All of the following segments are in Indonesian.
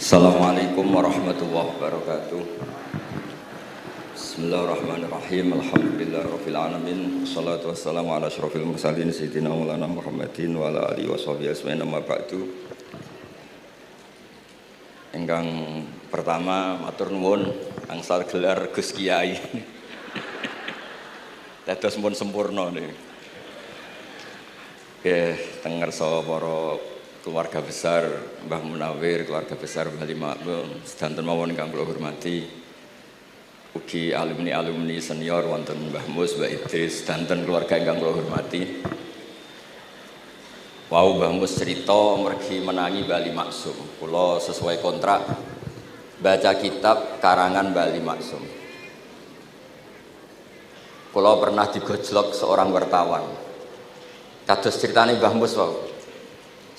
Assalamualaikum warahmatullahi wabarakatuh. Bismillahirrahmanirrahim. Alhamdulillahirabbil alamin. Wassalatu wassalamu ala asyrofil mursalin sayyidina Maulana Muhammadin wa ala alihi washabihi ajmain amma ba'du. Ingkang pertama matur nuwun angsal gelar Gus Kiai. Dados pun sempurna niki. Nggih, teng ngarsa para keluarga besar Mbah Munawir, keluarga besar Mbah Limakmum, sedanten mawon ingkang kula hormati, ugi alumni senior wonten Mbah Mus, Mbah Idris, sedanten keluarga ingkang kula hormati. Wau Mbah Mus cerita mergi menangi Mbah Limaksum. Kula sesuai kontrak baca kitab karangan Mbah Limaksum. Kula pernah digojlok seorang wartawan. Kados ceritane Mbah Mus wau.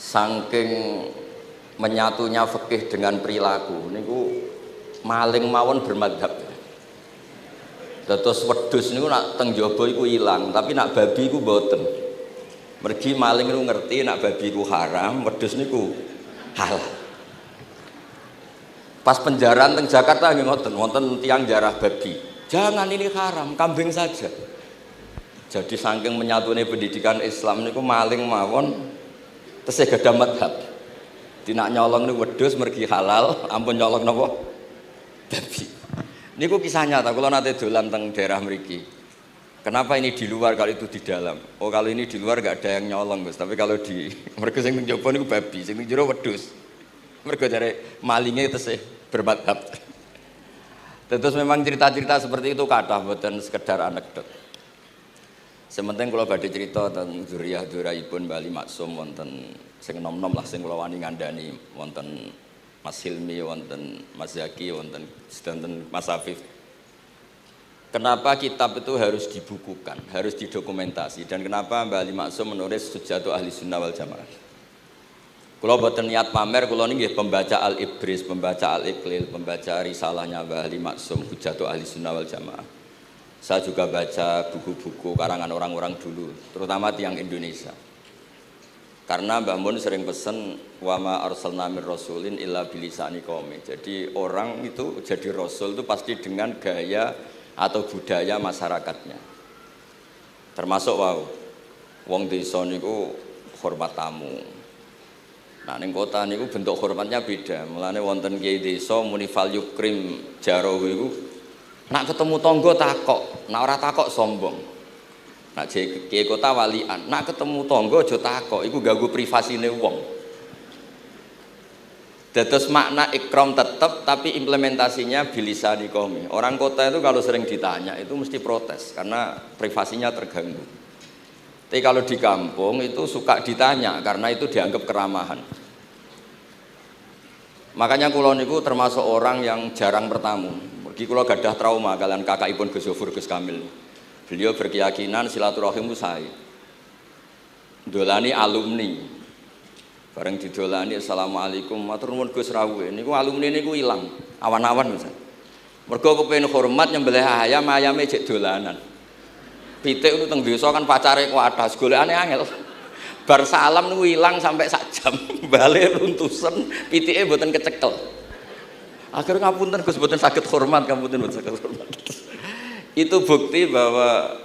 Saking menyatunya fikih dengan perilaku niku maling mawon bermadhab. Dados wedhus niku nak teng jaba iku ilang, tapi nak babi iku mboten. Mergi maling niku ngerti nak babi iku haram, wedhus niku halal. Pas penjaraan teng Jakarta nggih ngoten, wonten tiyang jarah babi. Jangan ini haram, kambing saja. Jadi saking menyatune pendidikan Islam niku maling mawon tesih gadah madhab. Dinak nyolong niku wedhus mergi halal, ampun nyolong napa? Babi. Niku kisah nyata, kula nate dolan teng daerah mriki. Kenapa ini di luar kalau itu di dalam? Oh, kalau ini di luar enggak ada yang nyolong, Gus. Tapi kalau di mergo sing teng jaba niku babi, sing teng jero wedhus. Mergo jare malinge tesih bermadhab. Terus memang cerita-cerita seperti itu kathah mboten sekedar anekdot. Sementing kula badhe crita tentang zuriyah-dzuriyahipun Mbah Limaksum wonten sing nom-nom lah sing kula wani ngandani wonten Mas Hilmi, wonten Mas Zaki, wonten sedanten Mas Afif. Kenapa kitab itu harus dibukukan, harus didokumentasi, dan kenapa Mbah Limaksum menulis Hujjatu Ahli Sunnah wal Jamaah? Kula boten niat pamer, kula niki pembaca Al-Ibris, pembaca Al-Iqlil, pembaca risalahnya Mbah Limaksum Hujjatu Ahli Sunnah wal Jamaah. Saya juga baca buku-buku karangan orang-orang dulu, terutama tiang Indonesia. Karena Mbah Mun sering pesen wa ma arsalna mir rasulin illa bilisani qaumi. Jadi orang itu jadi rasul itu pasti dengan gaya atau budaya masyarakatnya. Termasuk wong desa niku hormat tamu. Nah ning kota niku bentuk hormatnya beda. Mulane wonten kiai desa muni fal yukrim jarahu iku nak ketemu tonggo takok, nak ora takok sombong. Nak kiai kota walian, nak ketemu tonggo aja takok, iku ganggu privasine wong. Dados makna ikram tetep tapi implementasinya bilisani qaumi. Orang kota itu kalau sering ditanya itu mesti protes karena privasinya terganggu. Tapi kalau di kampung itu suka ditanya karena itu dianggap keramahan. Makanya kula niku termasuk orang yang jarang bertamu. Mergi kula gadah trauma kalian kakakipun Gus Yofur Gus Kamil. Beliau berkeyakinan silaturahim itu sae. Dolani alumni. Bareng didolani assalamualaikum matur nuwun Gus rawuh. Niku alumni niku ilang, awan-awan Gus. Mergo kepengin hormat nyembelih ayam, ayame jek dolanan. Pitik itu teng desa kan pacare kuwathas, golekane angel. Bar salam niku ilang sampai sak jam. Bali runtusen, pitike mboten kecekel. Akhirnya ngapunten Gus mboten saged hormat, ngapunten mboten saged hormat. Itu bukti bahwa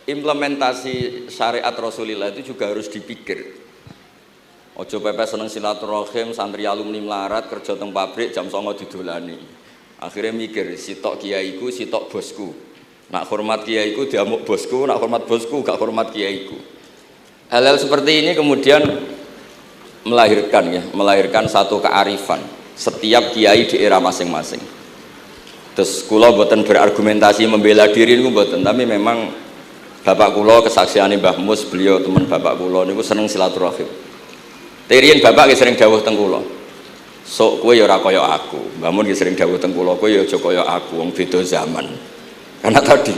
implementasi syariat Rasulullah itu juga harus dipikir. Ojo pepe seneng silaturahim, santri alumni melarat kerja teng pabrik jam 09.00 didolani. Akhirnya mikir, sitok kiaiku, sitok bosku. Nak hormat kiaiku diamuk bosku, nak hormat bosku gak hormat kiaiku. Hal-hal seperti ini kemudian melahirkan satu kearifan setiap kiai di era masing-masing. Terus kula mboten berargumentasi membela diri niku mboten, tapi memang bapak kula kesaksiane Mbah Mus, beliau teman bapak kula niku seneng silaturahim. Teriyen bapak sering dawuh teng kula. Sok kowe ya ora kaya aku. Mbah Mun sering dawuh teng kula, kowe ya aja kaya aku, wong beda zaman. Karena tadi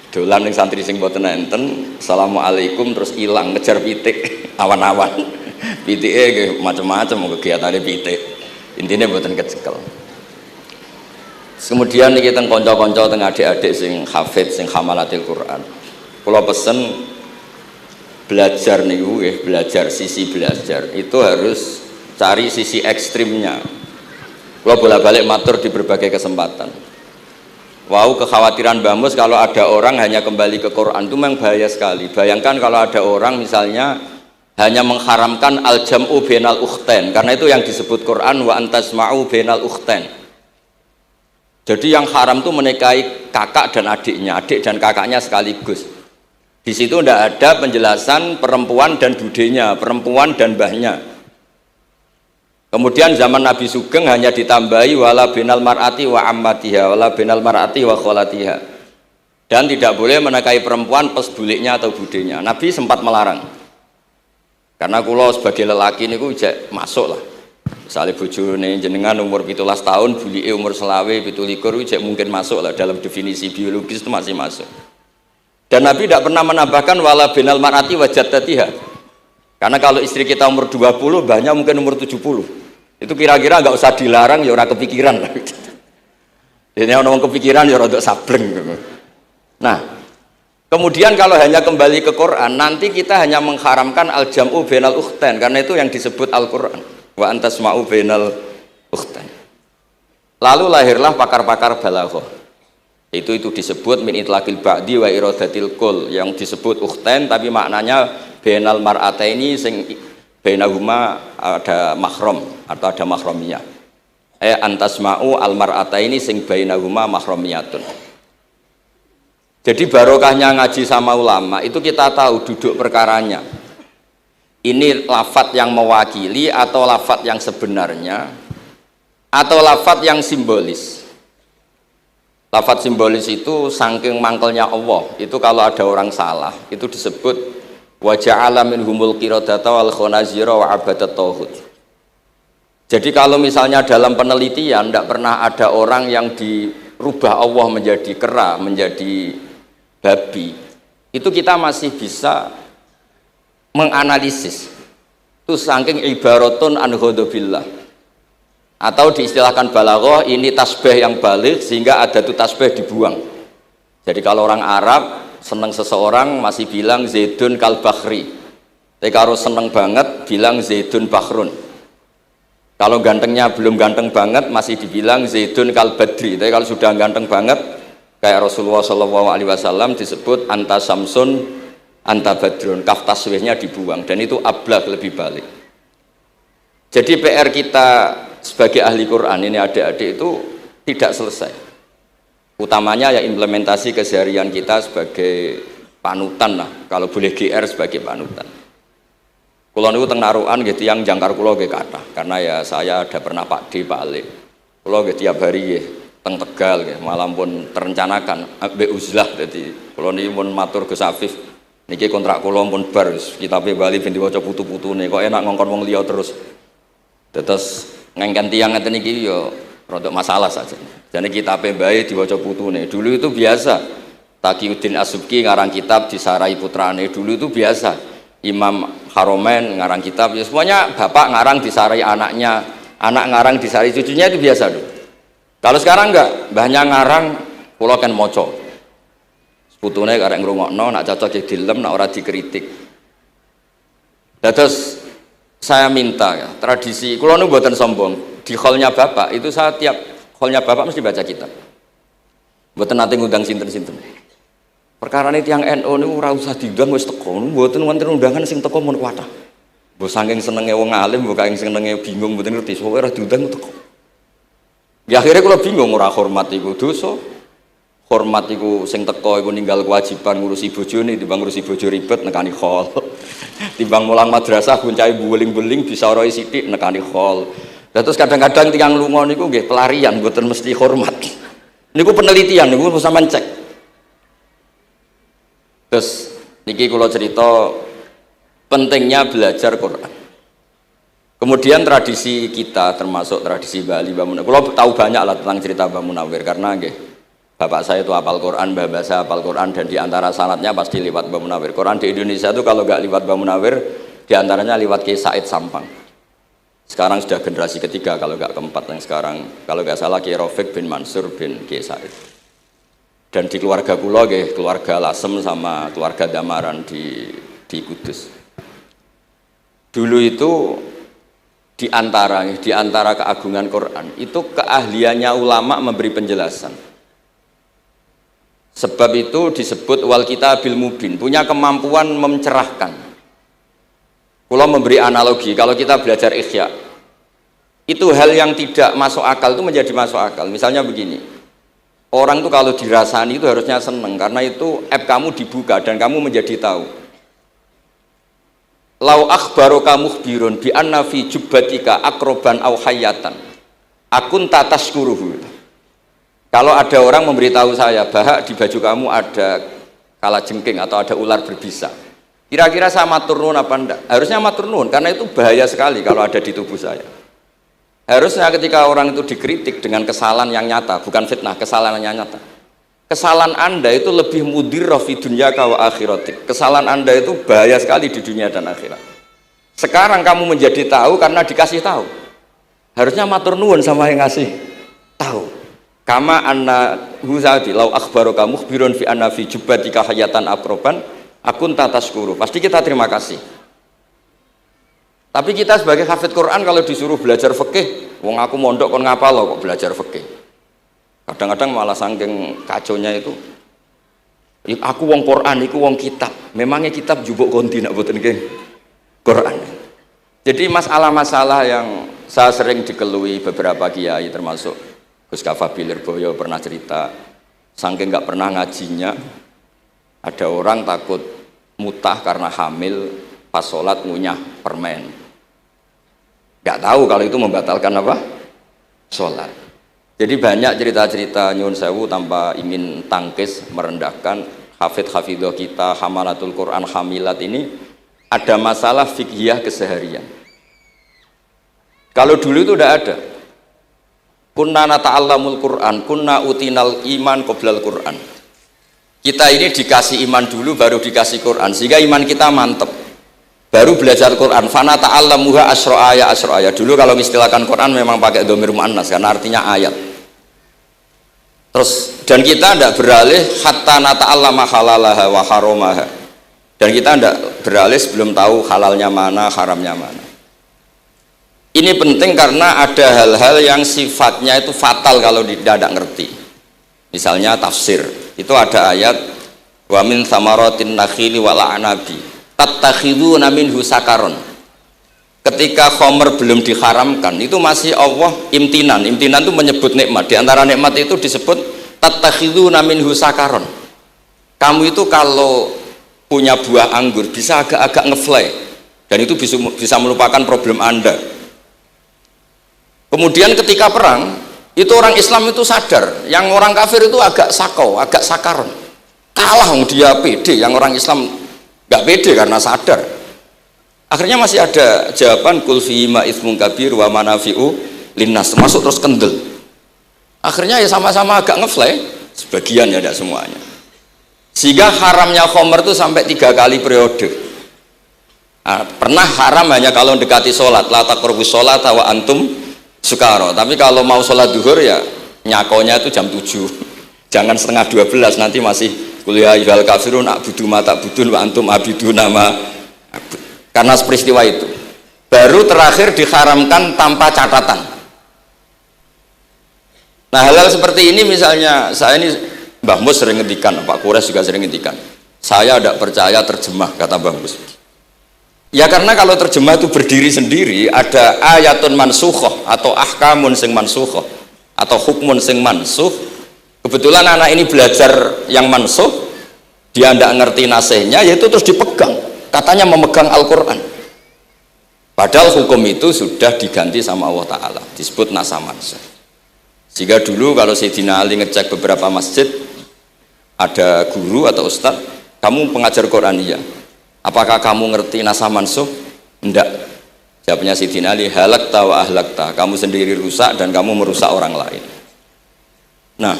dolan ning santri sing mboten enten, assalamualaikum terus ilang ngejar pitik awan-awan. Pitike nggih macam-macam kegiatane pitik. Intinya mboten kecekel. Kemudian niki teng kanca-kanca teng adik-adik sing hafid sing hamalatil Quran. Kula pesen belajar niku nggih, belajar sisi belajar itu harus cari sisi ekstrimnya. Kalau bolak-balik matur di berbagai kesempatan. Wow, kekhawatiran Mbah Mus kalau ada orang hanya kembali ke Quran itu memang bahaya sekali. Bayangkan kalau ada orang misalnya hanya mengharamkan al-jam'u bainal ukhtain, karena itu yang disebut Quran wa antasma'u bainal ukhtain. Jadi yang haram itu menikahi kakak dan adiknya, adik dan kakaknya sekaligus. Di situ tidak ada penjelasan perempuan dan budenya, perempuan dan mbahnya. Kemudian zaman Nabi Sugeng hanya ditambahi wala binal mar'ati wa ammatiha, wala binal mar'ati wa kholatiha. Dan tidak boleh menikahi perempuan plus buliknya atau budenya. Nabi sempat melarang. Karena kula sebagai lelaki niku jek masuk lah. Misalnya bojone jenengan umur 17 tahun, bulike umur selawe 17 jek mungkin masuk lah dalam definisi biologis itu masih masuk. Dan Nabi tidak pernah menambahkan wala binal mar'ati wa jaddatiha. Karena kalau istri kita umur 20, banyak mungkin umur 70. Itu kira-kira nggak usah dilarang ya orang kepikiran. Jadi orang kepikiran ya rada sableng. Nah, kemudian kalau hanya kembali ke Quran, nanti kita hanya mengharamkan al-jam'u bainal ukhtain, karena itu yang disebut Al-Quran. Wa antasma'u bainal ukhtain. Lalu lahirlah pakar-pakar balaghah. Itu disebut min itlaqil ba'di wa iradatil kul, yang disebut ukhtain tapi maknanya bainal mar'ataini sing bainahuma ada mahram atau ada mahramiyah. Antasma'u al mar'ataini sing bainahuma mahramiyatun. Jadi barokahnya ngaji sama ulama itu kita tahu duduk perkaranya. Ini lafadz yang mewakili atau lafadz yang sebenarnya atau lafadz yang simbolis. Lafadz simbolis itu saking mangkelnya Allah. Itu kalau ada orang salah itu disebut wa ja'ala minhumul qiradata wal khanazira wa abadat tauhid. Jadi kalau misalnya dalam penelitian tidak pernah ada orang yang dirubah Allah menjadi kera, menjadi babi, itu kita masih bisa menganalisis itu saking ibaratun an ghadabillah, atau diistilahkan balaghah ini tasbih yang balik sehingga ada tuh tasbih dibuang. Jadi kalau orang Arab seneng seseorang masih bilang Zaidun kal bakhri, tapi kalau seneng banget bilang Zaidun bakhrun. Kalau gantengnya belum ganteng banget masih dibilang Zaidun kal badri, tapi kalau sudah ganteng banget kayak Rasulullah SAW disebut anta samsun anta badrun, kaf taswihnya dibuang, dan itu ablaq lebih balik. Jadi PR kita sebagai ahli Quran ini adik-adik itu tidak selesai. Utamanya ya implementasi keseharian kita sebagai panutan lah, kalau boleh GR sebagai panutan. Kulo niku teng Narukan nggih tiyang jangkar kulo nggih kathah, karena ya saya ada pernah Pak D, Pak Ali. Kulo nggih tiap hari nggih teng Tegal nggih, malam pun terencanakan ambek uzlah, dadi kulo niki mun matur Gus Afif niki kontrak kulo pun bar kitabe Bali ben diwaca putu-putune, kok enak ngongkon wong liya terus. Terus ngengken tiyang ngeten iki ya rodok masalah saja. Jadi kitabe bae diwaca putune. Dulu itu biasa. Taqiyuddin As-Subki ngarang kitab disarai putrane. Dulu itu biasa. Imam Haromen ngarang kitab, ya semuanya bapak ngarang disarai anaknya, anak ngarang disarai cucunya, itu biasa dulu. Kalau sekarang enggak, mbahnya ngarang kula kan maca. Putune karek ngrungokno, nak cocok dilem, nak ora dikritik. Terus saya minta ya, tradisi kula nu mboten sombong, di hallnya bapak itu saya tiap hallnya bapak mesti baca kitab. Mboten nate ngundang sinten-sinten. Perkara ini tiang NU ini ora usah diundang wis teko, mboten wonten undangan sing teko mun kuwatah. Mbok saking senenge wong alim, mbok saking senenge bingung mboten ngerti, pokoke ora diundang teko. Ya akhirnya kula bingung, ora hormat iku dosa. Hormat iku sing teko iku ninggal kewajiban ngurusi bojone, timbang ngurusi bojo ribet nekani hall. Timbang mulang madrasah guncai beling-beling bisa roi sithik nekani hall. Terus kadang-kadang tiang lunga niku nggih pelarian, mboten mesti hormat. Niku penelitian niku sampean cek. Terus niki kula cerita pentingnya belajar Quran. Kemudian tradisi kita termasuk tradisi Bali Mbah Munawir. Kula tahu banyak lah tentang cerita Mbah Munawir karena nggih bapak saya itu hafal Quran, mbah saya hafal Quran, dan diantara sanadnya pasti lewat Mbah Munawir. Quran di Indonesia itu kalau nggak lewat Mbah Munawir, diantaranya lewat Kiai Said Sampang. Sekarang sudah generasi ketiga kalau nggak keempat yang sekarang, kalau nggak salah Kiai Rafiq bin Mansur bin Kiai Said. Dan di keluarga kula nggih, keluarga Lasem sama keluarga Damaran di Kudus. Dulu itu di antara keagungan Quran itu keahliannya ulama memberi penjelasan. Sebab itu disebut wal kitabil mubin, punya kemampuan mencerahkan. Kalau memberi analogi, kalau kita belajar Ihya, itu hal yang tidak masuk akal itu menjadi masuk akal. Misalnya begini, orang tuh kalau dirasani itu harusnya seneng karena itu app kamu dibuka dan kamu menjadi tahu. Lau akhbaroka mukhbirun bi anna fi jubbatika akroban aw hayatan akun tataskuruhu. Kalau ada orang memberitahu saya bahwa di baju kamu ada kalajengking atau ada ular berbisa, kira-kira saya matur nuwun apa enggak? Harusnya matur nuwun karena itu bahaya sekali kalau ada di tubuh saya. Harusnya ketika orang itu dikritik dengan kesalahan yang nyata, bukan fitnah, kesalahan yang nyata. Kesalahan Anda itu lebih mudirrah fi dunyaka wa akhiratik. Kesalahan Anda itu bahaya sekali di dunia dan akhirat. Sekarang kamu menjadi tahu karena dikasih tahu. Harusnya matur nuwun sama yang ngasih tahu. Kama anna huzadi lau akhbaroka mukhbirun fi anna fi jubbatika hayatan akroban akun tataskuru. Pasti kita terima kasih. Tapi kita sebagai hafid Quran kalau disuruh belajar fikih, wong aku mondok kon ngapal lo kok belajar fikih. Kadang-kadang malah saking kaconya itu, aku wong Quran, iku wong kitab. Memangnya kitab jubuk konti nak boten nggih Quran. Jadi masalah-masalah yang saya sering dikelui beberapa kiai termasuk Gus Kafabi Lirboyo pernah cerita, saking nggak pernah ngajinya, ada orang takut mutah karena hamil pas sholat ngunyah permen. Nggak tahu kalau itu membatalkan apa? Sholat. Jadi banyak cerita-cerita nyun sewu tanpa ingin tangkis merendahkan hafidh-hafidhah kita, hamalatul Quran, hamilat ini ada masalah fiqhiyah keseharian. Kalau dulu itu udah ada. Kunna nata'allamul Quran, kunna utinal iman qoblal Quran. Kita ini dikasih iman dulu baru dikasih Quran sehingga iman kita mantep. Baru belajar Quran. Fana ta'allamuha asra ayat. Dulu kalau mengistilahkan Quran memang pakai dhamir muannas karena artinya ayat. Terus dan kita tidak beralih hatta nata'allama halalaha wa haramaha. Dan kita tidak beralih sebelum tahu halalnya mana, haramnya mana. Ini penting karena ada hal-hal yang sifatnya itu fatal kalau tidak ngerti. Misalnya tafsir. Itu ada ayat wa min thamaratin nakhili wal a'nabi tattakhiduna minhu sakaron. Ketika khomer belum diharamkan, itu masih Allah imtinan. Imtinan itu menyebut nikmat. Di antara nikmat itu disebut tattakhiduna minhu sakaron. Kamu itu kalau punya buah anggur bisa agak-agak ngefly dan itu bisa melupakan problem Anda. Kemudian ketika perang, itu orang Islam itu sadar, yang orang kafir itu agak sakau, agak sakaron. Kalah dia pede, yang orang Islam gak pede karena sadar. Akhirnya masih ada jawaban kul fi ma itsmun kabir wa manafi'u linnas, masuk terus kendel. Akhirnya ya sama-sama agak ngefly, sebagian ya tidak semuanya. Sehingga haramnya khomer itu sampai 3 kali periode. Nah, pernah haram hanya kalau mendekati sholat, la taqrabus sholat wa antum sukaro, tapi kalau mau sholat duhur ya nyakonya itu jam 7, jangan setengah 12, nanti masih kuliah yuhal kafirun a'budu ma ta'budun wa antum abidu nama. Karena peristiwa itu baru terakhir diharamkan tanpa catatan. Nah hal-hal seperti ini misalnya saya ini Mbah Mus sering ngendikan, Pak Kures juga sering ngendikan, saya tidak percaya terjemah, kata Mbah Mus. Ya karena kalau terjemah itu berdiri sendiri, ada ayatun mansukhoh atau ahkamun sing mansukhoh atau hukmun sing mansuh. Kebetulan anak ini belajar yang mansuh, dia tidak ngerti nasihnya, yaitu terus dipegang, katanya memegang Al-Quran. Padahal hukum itu sudah diganti sama Allah Ta'ala, disebut nasah mansuh. Sehingga dulu kalau Sayyidina Ali ngecek beberapa masjid, ada guru atau ustadz, kamu pengajar Quran? Iya. Apakah kamu ngerti nasah mansuh? Enggak. Jawabnya Sayyidina Ali, halakta wa ahlakta, kamu sendiri rusak dan kamu merusak orang lain. Nah,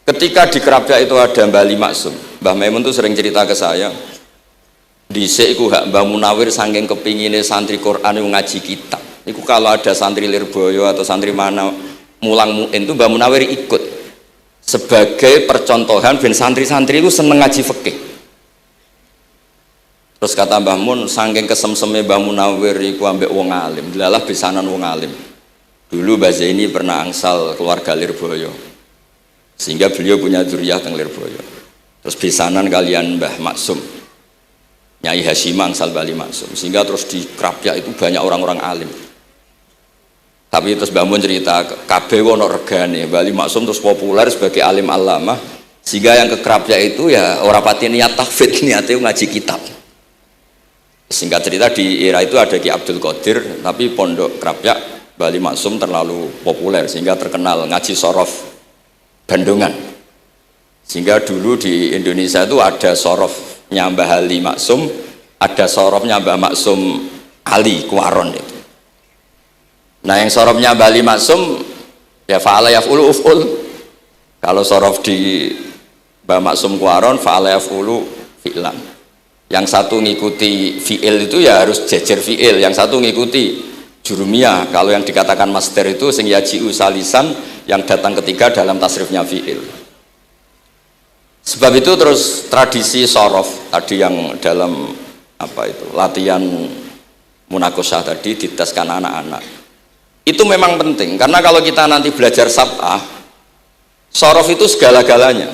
ketika di Kerapia itu ada Mbah Ali Maksum, Mbah Maimun tuh sering cerita ke saya, dhisik iku hak Mbah Munawir saking kepingine santri Quran yang ngaji kitab. Iku kalau ada santri Lirboyo atau santri mana mulang muin itu Mbah Munawir ikut sebagai percontohan ben santri-santri itu seneng ngaji fikih. Terus kata Mbah Mun, saking kesemseme Mbah Munawir iku ambek wong alim, delalah besanan wong alim. Dulu Mbah Zaini pernah angsal keluarga Lirboyo, sehingga beliau punya dzurriyyah teng Lirboyo. Terus besanan kalian Mbah Maksum, Nyai Hasyim angsal Bali Maksum, sehingga terus di Krapyak itu banyak orang-orang alim. Tapi terus Mbah Mun cerita, kabeh ono regane, Bali Maksum terus populer sebagai alim allamah, sehingga yang ke Krapyak itu ya ora pati niat tahfidz, niate ngaji kitab. Singkat cerita di era itu ada Ki Abdul Qadir, tapi pondok Krapyak Bali Maksum terlalu populer sehingga terkenal ngaji sorof Bandungan. Sehingga dulu di Indonesia itu ada sorofnya Mbah Ali Maksum, ada sorofnya Mbah Maksum Ali Kuaron itu. Nah yang sorofnya Mbah Ali Maksum ya fa'ala yaf'ulu uf'ul. Kalau sorof di Mbah Maksum Kuaron fa'ala yaf'ulu fi'lan. Yang satu ngikuti fi'il itu ya harus jejer fi'il, yang satu ngikuti jurumiyah. Kalau yang dikatakan master itu sing yaji'u salisan, yang datang ketiga dalam tasrifnya fi'il. Sebab itu terus tradisi sorof tadi yang dalam apa itu latihan munakosah tadi diteskan anak-anak itu memang penting, karena kalau kita nanti belajar sab'ah, sorof itu segala-galanya.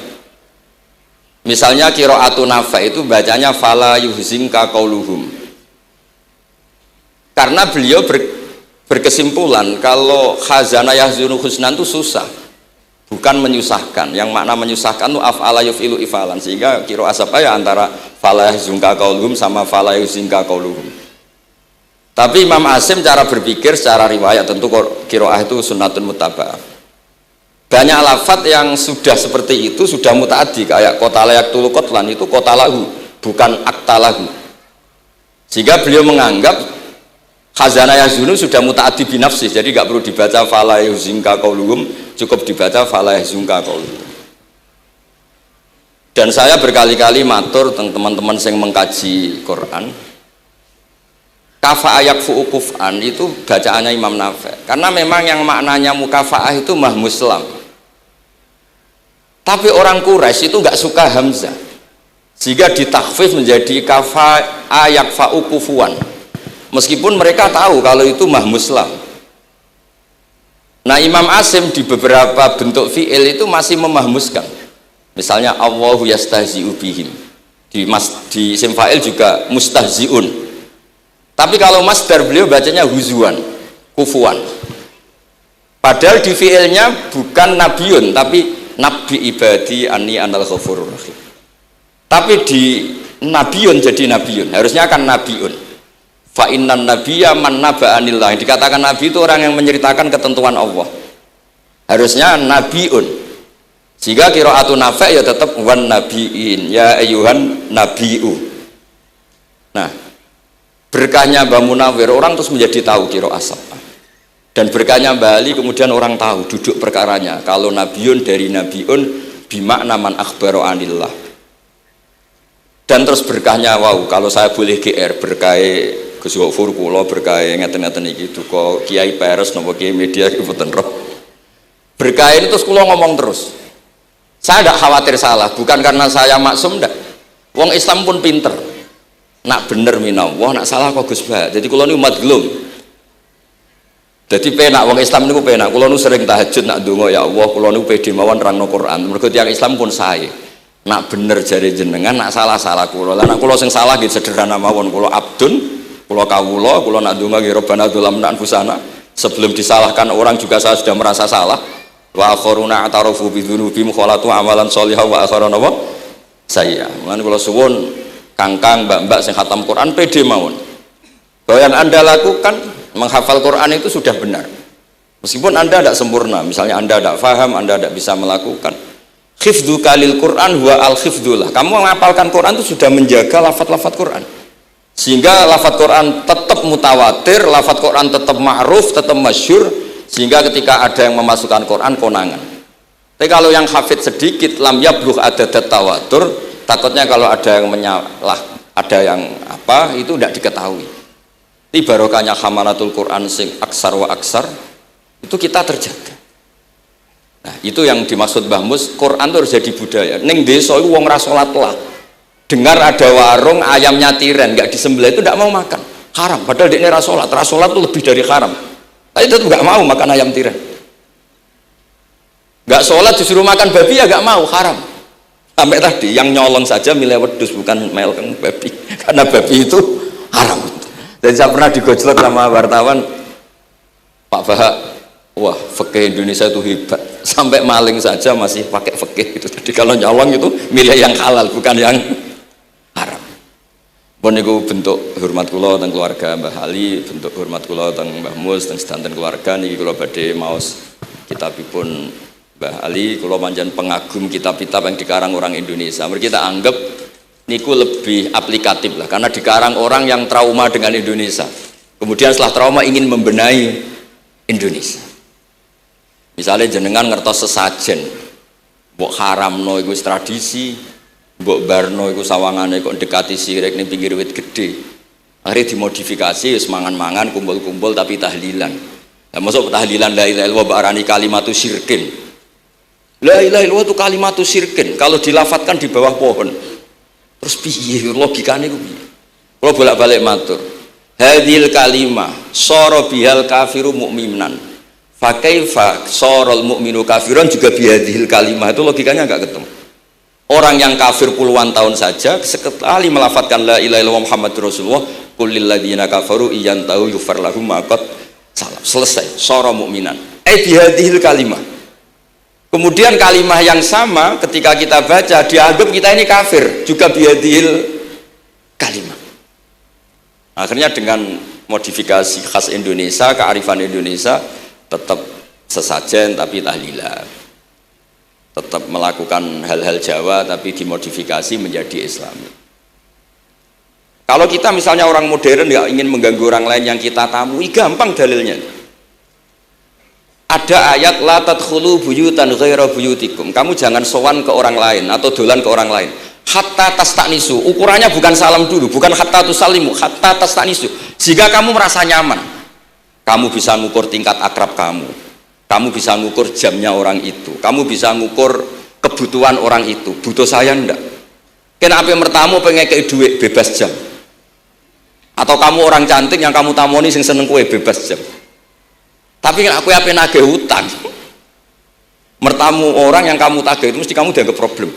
Misalnya qiraatun Nafi' itu bacanya fala yuhzinka qauluhum, karena beliau berkesimpulan kalau khazana yahzunu husnan itu susah, bukan menyusahkan. Yang makna menyusahkan itu af'ala yuf'ilu ifalan, sehingga qiraat apa ya antara fala yahzunka qauluhum sama fala yuhzinka qauluhum. Tapi Imam Asim cara berpikir secara riwayat, tentu qiraat itu sunnatun muttaba'ah. Banyak lafadz yang sudah seperti itu sudah mutaaddi, kayak kota layak tulu kotlan itu kota lahu, bukan akta lahu. Sehingga beliau menganggap khazana yazunu sudah mutaaddi binafsih, jadi nggak perlu dibaca fala yuzinka qauluhum, cukup dibaca fala yuzunka qauluhum. Dan saya berkali-kali matur teman-teman yang mengkaji Quran, kafa ayak fu'ukuf'an itu bacaannya Imam Nafi', karena memang yang maknanya mukafa'ah itu mahmuslam. Tapi orang Quraisy itu nggak suka hamzah, sehingga ditakhfif menjadi kafa ayak fa'ukufuan, meskipun mereka tahu kalau itu mahmuslam. Nah Imam Asim di beberapa bentuk fi'il itu masih memahmuskan, misalnya Allahu yastahzi'u bihim, di isim fa'il juga mustahzi'un. Tapi kalau masdar beliau bacanya huzuan, kufuan. Padahal di fi'ilnya bukan nabiun, tapi nabi ibadi anni anal ghafurur rahim. Tapi di nabiun jadi nabiun, harusnya kan nabiun. Fa innan nabiyya man naba'anillah. Yang dikatakan nabi itu orang yang menceritakan ketentuan Allah. Harusnya nabiun. Jika qiraatun Nafi' ya tetap wan nabiin, ya ayyuhan nabiu. Nah, berkahnya Mbah Munawir orang terus menjadi tahu qiraat sab'ah. Dan berkahnya Mbah Ali kemudian orang tahu duduk perkaranya kalau nabiun dari nabiun bimakna man akhbaro anillah. Dan terus berkahnya wow, kalau saya boleh GR berkah Gus Gofur kula berkah ngeten-ngeten iki duka Kiai Peres napa Kiai Media mboten roh. Berkah ini terus kula ngomong terus. Saya tidak khawatir salah, bukan karena saya maksum ndak. Wong Islam pun pinter. Nak bener minallah, nak salah kok Gus Bah. Jadi kula niku madlum. Jadi penak wong Islam niku penak. Kula nu sering tahajud nak ndonga ya Allah, kula niku pede mawon nerangno Quran. Mergo tiyang Islam pun sae. Nak bener jare jenengan, nak salah kula. Lah nak kula sing salah nggih sederhana mawon, kula abdun, kula kawula, kula nak ndonga nggih Rabbana dzalamna anfusana. Sebelum disalahkan orang juga saya sudah merasa salah. Wa akharuna atarafu bi dzunubihim khalatu amalan sholihah wa akharuna wa sayya. Mulane kula suwun kangkang mbak-mbak sing khatam Quran pede mawon. Bahwa yang Anda lakukan menghafal Quran itu sudah benar, meskipun Anda tidak sempurna, misalnya Anda tidak faham, Anda tidak bisa melakukan. Khifdhu kalil Quran huwa al khifdullah. Kamu menghafalkan Quran itu sudah menjaga lafaz-lafaz Quran, sehingga lafaz Quran tetap mutawatir, lafaz Quran tetap ma'ruf, tetap masyhur, sehingga ketika ada yang memasukkan Quran konangan. Tapi kalau yang hafid sedikit, lam yablugh adadat tawatur, takutnya kalau ada yang menyalah, ada yang apa itu tidak diketahui. Ini barokahnya hamalatul Quran sing aksar wa aksar itu kita terjaga. Nah itu yang dimaksud Mbah Mus, Quran itu harus jadi budaya. Ning desa itu wong ra salat lah, dengar ada warung ayamnya tiren nggak disembelih itu tidak mau makan, haram. Padahal dia rasolat itu lebih dari haram. Tapi itu nggak mau makan ayam tiren. Nggak sholat disuruh makan babi ya nggak mau, haram. Sampai tadi yang nyolong saja milih wedus bukan melkeng babi, karena babi itu haram. Dan saya pernah digojlok sama wartawan, Pak Bahak, wah fikih Indonesia itu hebat, sampai maling saja masih pakai fikih itu. Jadi kalau nyolong itu milih yang halal bukan yang haram. Pun itu bentuk hormat kula teng keluarga Mbah Ali, bentuk hormat kula teng Mbah Mus teng sedanten keluarga niki kula badhe maos kitabipun Mbah Ali. Kula pancen pengagum kitab-kitab yang dikarang orang Indonesia. Mereka kita anggap niku lebih aplikatif lah, karena dikarang orang yang trauma dengan Indonesia. Kemudian setelah trauma ingin membenahi Indonesia. Misalnya jenengan ngertos sesajen, mbok haramno iku tradisi, mbok barno iku sawangane kok dekati sirik ning pinggir wit gede. Akhirnya dimodifikasi wis mangan-mangan, kumpul-kumpul tapi tahlilan. Lah masuk tahlilan la ilaha illallah barani kalimatu syirkin. La ilaha illallah itu kalimatu syirkin kalau dilafatkan di bawah pohon. Terus piye logikane ku piye? Kalau bolak-balik matur. Hadhil kalimah sara bihal kafiru mu'minan. Fa kaifa saral mu'minu kafiran juga bihadhil kalimah, itu logikanya enggak ketemu. Orang yang kafir puluhan tahun saja sekali melafatkan la ilaha illallah Muhammadur Rasulullah, qul lil ladzina kafaru iyantahu yufar lahum ma qad salam. Selesai, sara mu'minan. Bihadhil kalimah. Kemudian kalimah yang sama ketika kita baca dianggap kita ini kafir juga biadil kalimah. Akhirnya dengan modifikasi khas Indonesia, kearifan Indonesia, tetap sesajen tapi tahlilan, tetap melakukan hal-hal Jawa tapi dimodifikasi menjadi Islami. Kalau kita misalnya orang modern nggak ingin mengganggu orang lain yang kita tamui, gampang dalilnya. Ada ayat la tadkhulu buyutan ghaira buyutikum. Kamu jangan sowan ke orang lain atau dolan ke orang lain. Hatta tastanisu. Ukurannya bukan salam dulu, bukan hatta tusalimu, hatta tastanisu. Jika kamu merasa nyaman, kamu bisa ngukur tingkat akrab kamu. Kamu bisa ngukur jamnya orang itu. Kamu bisa ngukur kebutuhan orang itu. Butuh saya ndak? Kenapa mertamu pengen kei duit bebas jam? Atau kamu orang cantik yang kamu tamoni sing seneng kue bebas jam? Tapi aku apa nagih hutang, mertamu orang yang kamu tagih itu mesti kamu dianggap problem.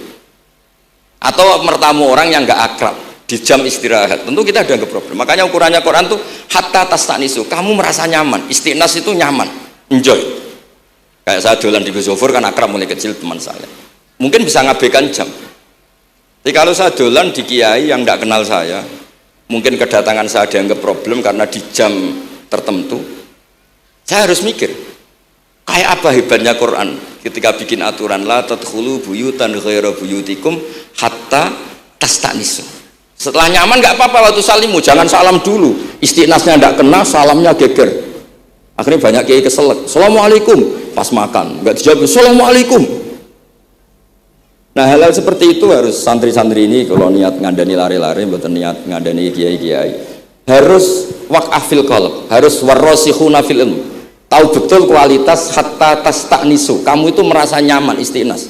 Atau mertamu orang yang nggak akrab di jam istirahat, tentu kita dianggap problem. Makanya ukurannya Quran tuh hatta tastanisu, kamu merasa nyaman. Istiqnas itu nyaman, enjoy. Kayak saya dolan di Besofur kan akrab mulai kecil teman saya. Mungkin bisa ngabaikan jam. Jadi kalau saya dolan di kiai yang nggak kenal saya, mungkin kedatangan saya dianggap problem karena di jam tertentu. Saya harus mikir, kayak apa hebatnya Quran ketika bikin aturan la tadkhulu buyutan ghaira buyutikum hatta tastanisu. Setelah nyaman nggak apa-apa waktu salimu, jangan salam dulu. Istiqnasnya nggak kena, salamnya geger. Akhirnya banyak kiai keselak. Assalamualaikum pas makan, nggak dijawab. Assalamualaikum. Nah hal-hal seperti itu harus santri-santri ini kalau niat ngandani lari-lari, bukan niat ngandani kiai-kiai, harus waqaf fil qalb, harus warrasikhuna fil ilm. Tahu betul kualitas hatta tastanisu. Kamu itu merasa nyaman istiqnas.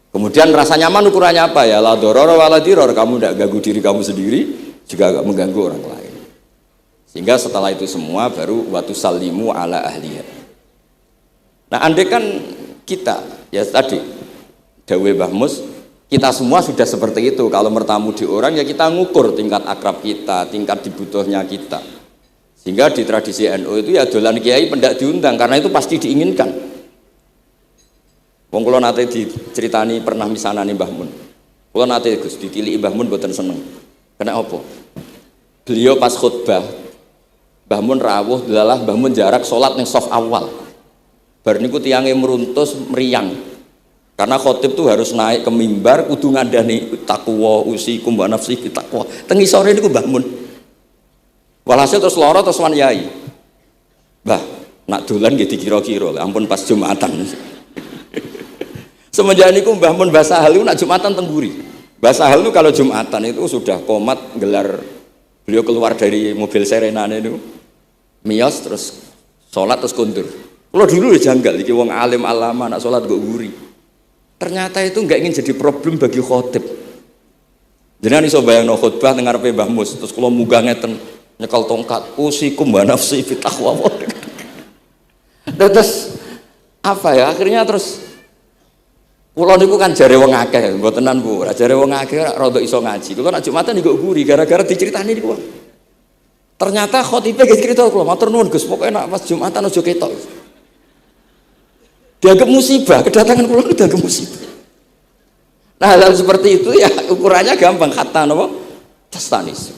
Kemudian rasa nyaman ukurannya apa ya? La doror wala diror. Kamu tidak ganggu diri kamu sendiri, juga gak mengganggu orang lain. Sehingga setelah itu semua baru watu salimu ala ahliya. Nah, andai kan kita ya tadi dawe Mbah Mus, kita semua sudah seperti itu. Kalau bertamu di orang ya kita ngukur tingkat akrab kita, tingkat dibutuhnya kita. Sehingga di tradisi NU itu ya dolan kiai pendak diundang karena itu pasti diinginkan. Wong kula nate diceritani pernah misanani Mbah Mun. Kula nate Gus ditiliki Mbah Mun mboten seneng. Kena apa? Beliau pas khutbah Mbah Mun rawuh delalah Mbah Mun jarak salat ning saf awal. Bar niku tiyange meruntus meriang. Karena khotib tuh harus naik ke mimbar kudu ngandani takwa usikum wa nafsi takwa. Teng isore niku Mbah Mun. Walhasil terus loro terus wan yai. Mbah, nak dolan nggih dikira-kira, ampun pas Jumatan. Semenjak niku Mbah Mun Basahal niku nak Jumatan teng Buri. Basahal niku kalau Jumatan itu sudah komat gelar, beliau keluar dari mobil serenane niku. Miyos terus salat terus kundur. Kalau dulu ya janggal iki wong alim alama nak salat kok Buri. Ternyata itu enggak ingin jadi problem bagi khotib. Jenengan iso bayangno khutbah teng ngarepe Mbah Mus, terus kula munggah ngeten nyekel tongkat, usikum wa nafsi fi taqwa. Terus apa ya? Akhirnya terus kula niku kan jare wong akeh, mbotenan Bu. Jare wong akeh rada iso ngaji. Kula nek Jumatan niku guri gara-gara diceritani niku. Ternyata khotibe nggih cerita kula, matur nuwun Gus, pokoke nek pas Jumatan aja ketok. Dianggap musibah, kedatangan kula dianggap musibah. Nah, hal seperti itu ya ukurannya gampang, kata napa? Tastanis.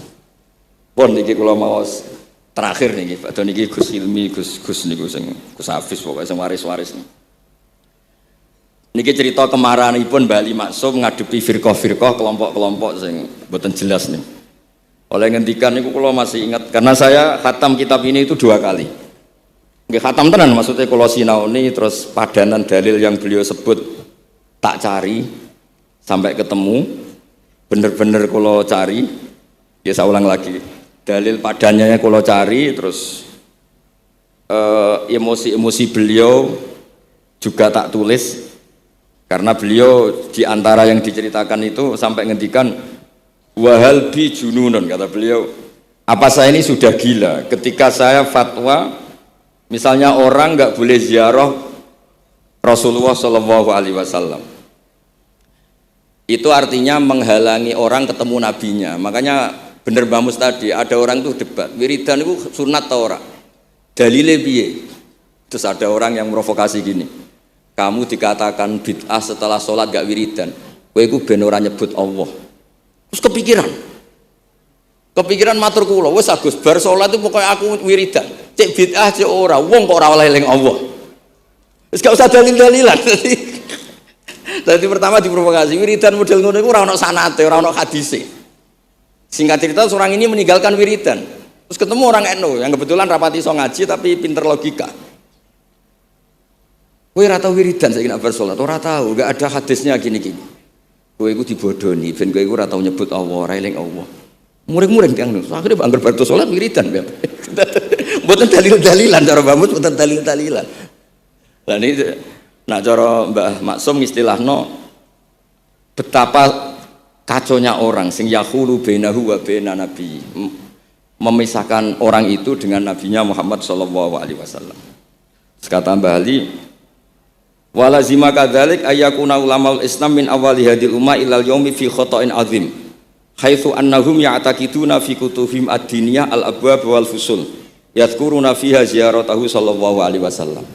Pun niki kula maos terakhir niki, Pak niki Gus Ilmi, Gus niku sing Gus Hafiz pokoke sing waris-waris niki. Niki cerita kemarahanipun Bali Maksum ngadepi firqah-firqah kelompok-kelompok sing mboten jelas nih. Oleh ngendikan niku kula masih ingat karena saya khatam kitab ini itu 2 kali. Nggih khatam tenan maksudnya kula sinaoni terus padanan dalil yang beliau sebut tak cari sampai ketemu, bener-bener kula cari, ya saya ulang lagi, dalil padannya kula cari, terus emosi-emosi beliau juga tak tulis, karena beliau diantara yang diceritakan itu sampai ngendikan wahal bi jununun, kata beliau, apa saya ini sudah gila, ketika saya fatwa, misalnya orang nggak boleh ziarah Rasulullah Shallallahu Alaihi Wasallam. Itu artinya menghalangi orang ketemu nabinya. Makanya bener Mbah Mus tadi, ada orang tuh debat, wiridan itu sunat atau ora? Dalile piye? Terus ada orang yang provokasi gini, kamu dikatakan bid'ah setelah sholat gak wiridan, kowe iku ben ora nyebut Allah. Terus kepikiran matur kula, wis Agus bar sholat itu pokoknya aku wiridan, cek bid'ah cek ora, wong kok ora oleh eling Allah. Wis gak usah dalil-dalilan. Jadi pertama diprovokasi, wiridan model ngono iku ora ono sanate, ora ono hadise. Singkat cerita seorang ini meninggalkan wiridan. Terus ketemu orang NU yang kebetulan rapati iso ngaji tapi pinter logika. Kowe ora tau wiridan saiki nek bar salat, ora tau, enggak ada hadisnya gini-gini. Kowe iku dibodoni, ben kowe iku ora tau nyebut Allah, ora eling Allah. Muring-muring tiyang niku. Akhire anggar bar salat wiridan. Mboten dalil-dalilan cara Mbah Mus, mboten dalil-dalilan. Lah niki nah cara Mbah Maksum istilahno betapa kaconya orang sing yahulu bainahu wa baina nabi, memisahkan orang itu dengan nabinya Muhammad sallallahu alaihi wasallam. Kata Mbah Ali, walazima kadzalik ayyakuna ulamaul Islam min awali hadil umma ilal yaumi fi khata'in azim haitsu annahum ya'taqiduna fi kutubihim ad-diniyah al-abwab wal fusul yadhkuruna fiha ziyaratahu sallallahu alaihi wasallam.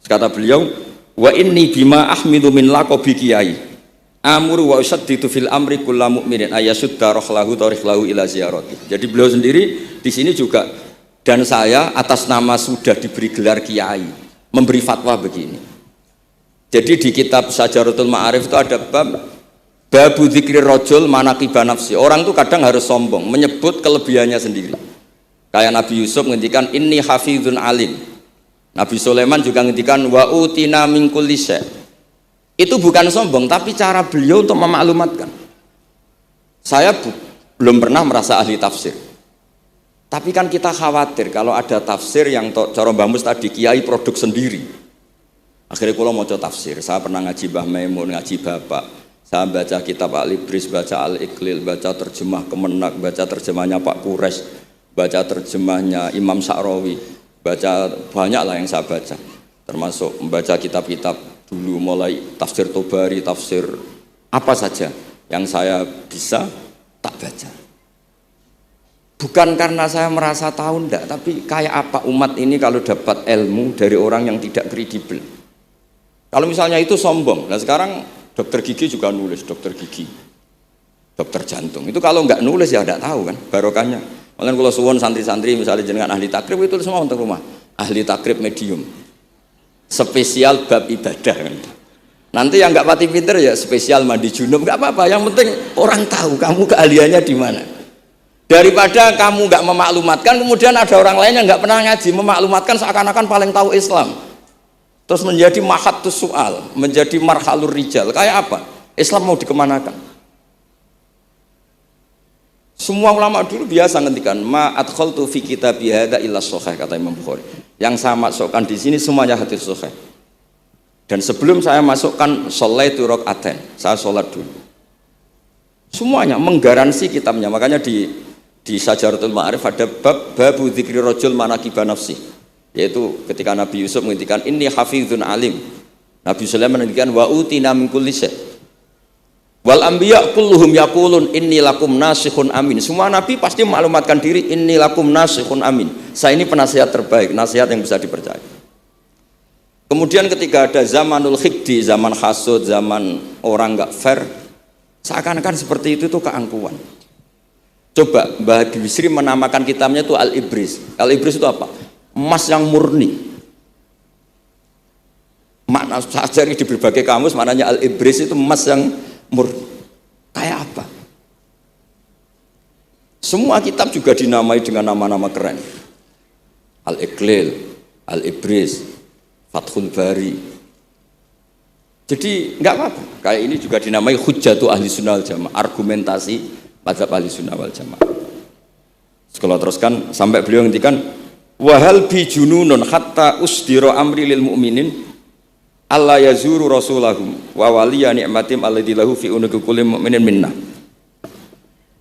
Kata beliau, wa inni bima ahmidu min laqabi kiai amuru wa usaddidu fil amri kullu mu'minin ayasudda rohlahu tariklahu ila ziyarati. Jadi beliau sendiri di sini juga, dan saya atas nama sudah diberi gelar kiai memberi fatwa begini. Jadi di kitab Sajaratul Ma'arif itu ada babu dzikri rajul manaqiba nafsi. Orang itu kadang harus sombong menyebut kelebihannya sendiri. Kayak Nabi Yusuf ngendikan inni hafizun alim. Nabi Sulaiman juga ngendikan wa utina min kulli syai'. Itu bukan sombong, tapi cara beliau untuk memaklumatkan. Saya belum pernah merasa ahli tafsir. Tapi kan kita khawatir kalau ada tafsir yang cara Mbah Mus tadi kiai produk sendiri. Akhirnya kalau mau tafsir, saya pernah ngaji Mbah Maimun, ngaji Bapak. Saya baca kitab Al-Ibris, baca Al-Iqlil, baca terjemah Kemenak, baca terjemahnya Pak Quraisy, baca terjemahnya Imam Sa'rawi. Baca banyak lah yang saya baca, termasuk membaca kitab-kitab dulu mulai tafsir Tobari, tafsir apa saja yang saya bisa tak baca. Bukan karena saya merasa tahu enggak, tapi kayak apa umat ini kalau dapat ilmu dari orang yang tidak kredibel. Kalau misalnya itu sombong. Nah sekarang dokter gigi juga nulis, dokter gigi, dokter jantung. Itu kalau enggak nulis ya enggak tahu kan barokahnya. Makanya kalau suwon santri-santri misalnya jenengan ahli takrib itu semua untuk rumah. Ahli takrib medium. Spesial bab ibadah kan. Nanti yang enggak pati pinter ya spesial mandi junub, enggak apa-apa. Yang penting orang tahu kamu keahliannya di mana. Daripada kamu enggak memaklumatkan, kemudian ada orang lain yang enggak pernah ngaji memaklumatkan seakan-akan paling tahu Islam. Terus menjadi mahatus soal, menjadi marhalur rijal. Kayak apa? Islam mau dikemanakan? Semua ulama dulu biasa ngendikan ma adkhaltu fi kitabi hadza illa shahih, kata Imam Bukhari. Yang saya masukkan di sini semuanya hadis sahih. Dan sebelum saya masukkan sholaitu rakaatain, saya sholat dulu. Semuanya menggaransi kitabnya. Makanya di Syajaratul Ma'arif ada babu dzikri rajul manaqiba nafsi, yaitu ketika Nabi Yusuf menghentikan inni hafizun alim, Nabi Sulaiman menghentikan wa utina min kulli syai'. Wal anbiya kulluhum yaqulun inni lakum nasikhun amin. Semua nabi pasti maklumatkan diri inni lakum nasikhun amin. Saya ini penasihat terbaik, nasihat yang bisa dipercaya. Kemudian ketika ada zamanul khiddi, zaman hasud, zaman orang enggak fair, seakan-akan seperti itu tuh keangkuhan. Coba Mbah Bisri menamakan kitabnya itu Al-Ibris. Al-Ibris itu apa? Emas yang murni. Makna saya cari di berbagai kamus, maknanya Al-Ibris itu emas yang murni. Kayak apa? Semua kitab juga dinamai dengan nama-nama keren. Al-Iqlil, Al-Ibris, Fathul Bari. Jadi nggak apa-apa. Kayak ini juga dinamai Hujjatu Ahli Sunnah wal Jamaah, argumentasi mazhab Ahli Sunnah wal Jamaah. Sekolah teruskan sampai beliau ngendikan wahal bi jununun hatta usdira amri lil mu'minin Allah yazuru rasulahum wa waliya ni'matim alladzi lahu fi unuqi kulli mu'minin minna.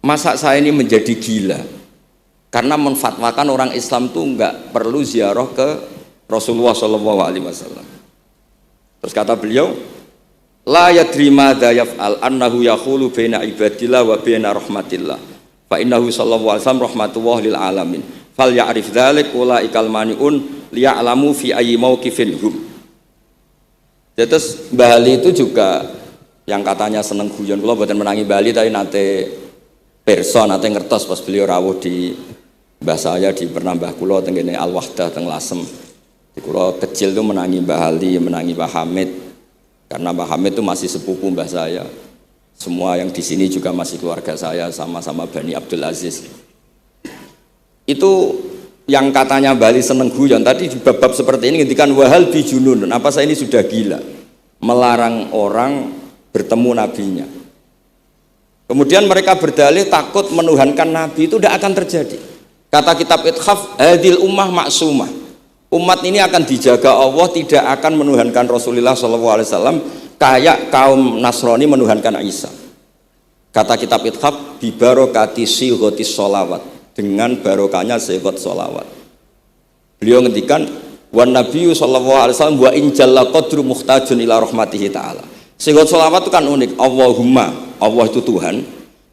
Masa saya ini menjadi gila karena menfatwakan orang Islam tuh enggak perlu ziarah ke Rasulullah sallallahu alaihi wasallam. Terus kata beliau, la yadri madza yaf'al annahu yaqulu baina ibadillah wa baina rahmatillah. Fa innahu sallallahu alaihi wasallam rahmatullah lil alamin. Fal ya'rif dzalik ulaikal maniun liya'lamu fi ayyi mauqifin hum. Terus Bali itu juga yang katanya seneng guyon, kula mboten menangi Bali tapi nate pirsa nate ngertos pas beliau rawuh di mbah saya di Pernambah kula teng kene Al Wahdah teng Lasem. Di kula kecil tuh menangi Mbah Ali, menangi Mbah Hamid. Karena Mbah Hamid itu masih sepupu mbah saya. Semua yang di sini juga masih keluarga saya, sama-sama Bani Abdul Aziz. Itu yang katanya Bali seneng guyon tadi di bab-bab seperti ini ngendikan wahal bijunun, apa saya ini sudah gila melarang orang bertemu nabinya. Kemudian mereka berdalih takut menuhankan nabi itu tidak akan terjadi. Kata kitab Ithaf hadil ummah maksumah, umat ini akan dijaga Allah, tidak akan menuhankan Rasulullah SAW kayak kaum Nasrani menuhankan Isa. Kata kitab Ithaf bibarokati sighotis sholawat, dengan barokahnya sehot sholawat. Beliau ngendikan wan nabiyyu sallallahu alaihi wasallam wa in jalla qadru muhtajun ila rahmatihi ta'ala. Sehot sholawat itu kan unik. Allahumma, Allah itu Tuhan,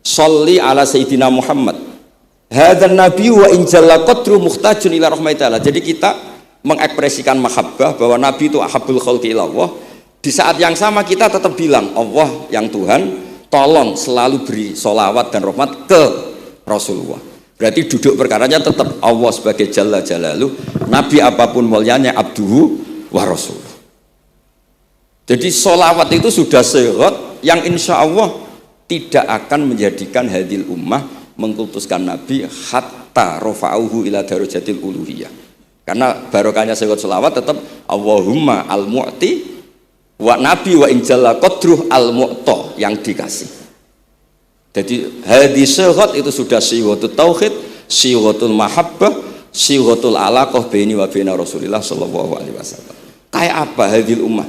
sholli ala sayyidina Muhammad hadzal nabiyyu wa in jalla qadru muhtajun ila rahmatihi ta'ala. Jadi kita mengekspresikan mahabbah bahwa nabi itu ahabbul khalqi ila Allah. Di saat yang sama kita tetap bilang Allah yang Tuhan tolong selalu beri sholawat dan rahmat ke Rasulullah. Berarti duduk perkaranya tetap Allah sebagai Jalla Jalaluh, Nabi apapun mulianya abduhu wa rasuluh. Jadi sholawat itu sudah sehat yang insya Allah tidak akan menjadikan hadil ummah mengkultuskan Nabi hatta rofa'uhu ila darajatil uluhiyah. Karena barokahnya sehat sholawat tetap Allahumma al-mu'ti wa Nabi wa injalla qadruh al-mu'ta yang dikasih. Jadi hadis sehat itu sudah siwatul tauhid, siwatul mahabbah, siwatul alaqah baini wa baina Rasulillah sallallahu alaihi wasallam. Kayak apa hadil ummah?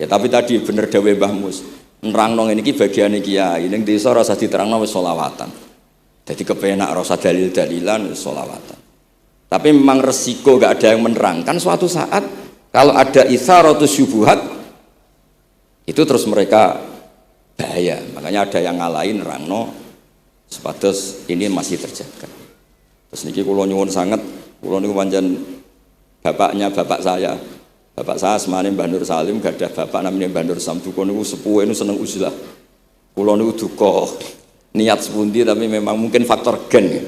Ya tapi tadi bener dawe Mbah Mus. Nerangno ngene iki bagiane kiai, ning desa ora usah diterangno wis selawatan. Jadi kepenak ora usah dalil-dalilan wis selawatan. Tapi memang resiko gak ada yang menerangkan suatu saat kalau ada itsaratus syubhat itu terus mereka bahaya. Makanya ada yang ngalahin nerangno sepatus ini masih terjaga. Terus niki kula nyuwun sangat, kula niku pancen bapaknya bapak saya. Bapak saya asmane Mbah Nur Salim, gadah bapak namanya Mbah Nur Sam. Duka niku sepuhe niku seneng uzlah. Kula niku duka niat sepundi tapi memang mungkin faktor gen. Ya.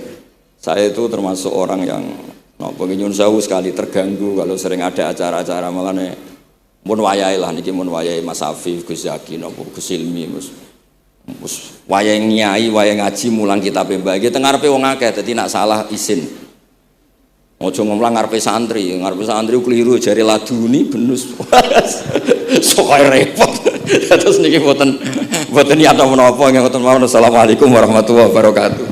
Saya itu termasuk orang yang napa nyuwun sewu sekali terganggu kalau sering ada acara-acara malane mun wayahe lah niki mun wayahe Mas Afif, Gus Zaki napa Gus Ilmi mus wayahe nyai, wayahe ngaji mulang kitab mbah iki teng ngarepe wong akeh dadi nak salah izin. Ojo ngomong ngarepe santri keliru jare laduni benus. Sok repot. Terus niki mboten niat menapa ngoten mawon. Assalamualaikum warahmatullahi wabarakatuh.